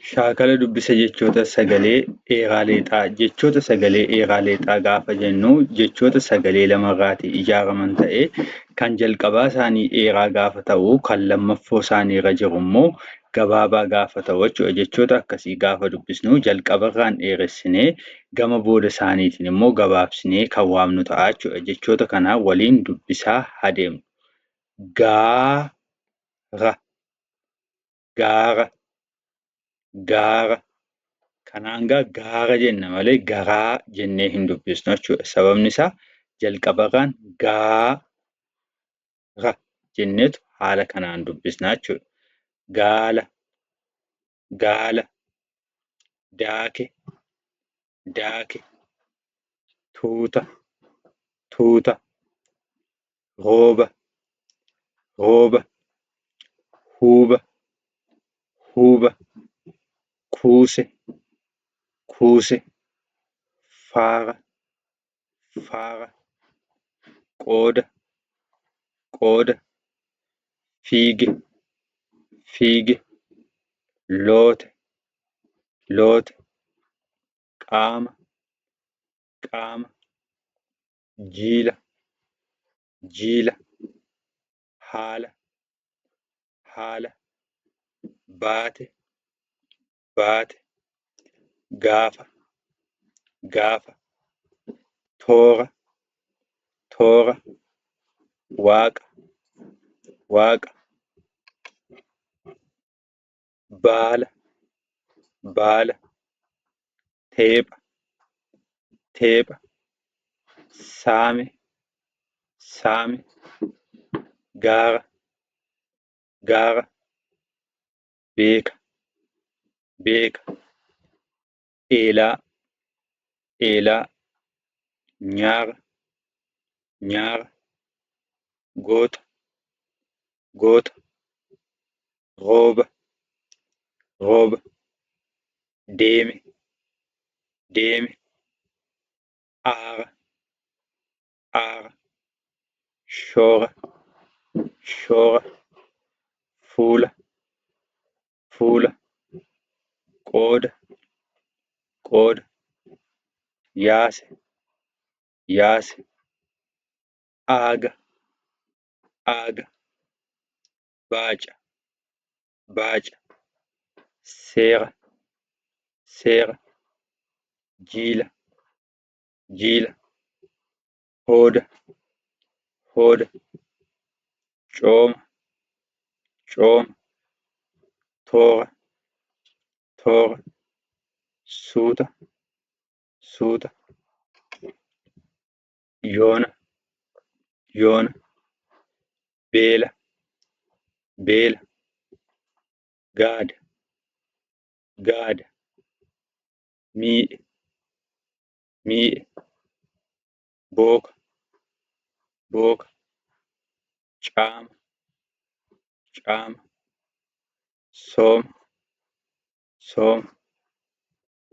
Shaakala dubbisa jechoota sagalee eeraa leexaa. Jechoota sagalee eeraa leexaa gaafa jennu jechoota sagalee lamarraatii ijaaraman ta'ee kan jalqabaa isaanii eeraa gaafa ta'u kan lammaffoo isaanii irra jiru immoo gabaabaa gaafa ta'u jechuudha. Jechoota akkasii gaafa dubbisnu jalqabarraan dheeressinee gama booda isaaniitiin immoo gabaabsinee kan waamnu ta'a jechuudha. Jechoota kanaa waliin dubbisaa adeemnu. Gaara, gaara, gaara. Kanaan gaara jenna malee garaa jennee hin dubbisnu jechuudha. Sababni isaa jalqabarraan gaara jenneetu haala kanaan dubbisna jechuudha. Gaala, gaala, daake, daake, tuuta, tuuta, rooba, rooba, huuba, huuba, kuuse, kuuse, faara, faara, qooda, qooda, fiige, fiige, loote, loote, qaama, qaama, jiila, jiila, haala, haala, baate, baate, gaafa, gaafa, toora, toora, waaqa, waaqa, baala, baala, teepha, teepha, saame, saame, gaara, gaara, beeka, beeka, eelaa, eelaa, nyaara, nyaara, goota, goota, rooba, rooba, deeme, deeme, aara, aara, shoora, shoora, fuula, fuula, qooda, qooda, yaase, yaase, aaga, aaga, baaca, baaca, seera, seera, jiila, jiila, hooda, hooda, cooma, cooma, toora, toora, suuta, suuta, yoona, yoona, beela, beela, gaada, gaada, miidhe, miidhe, booka, booka, caama, caama, sooma, sooma,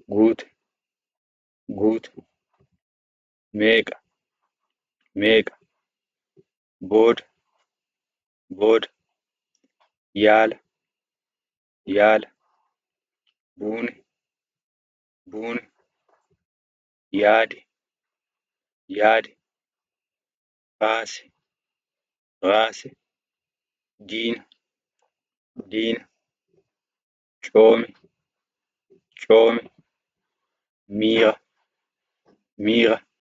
guute, guute, meeqa, meeqa, booda, booda, yaala, yaala, buune, buune, yaade, yaade, raase, raase, diina, diina, coome, coome, miira, miira.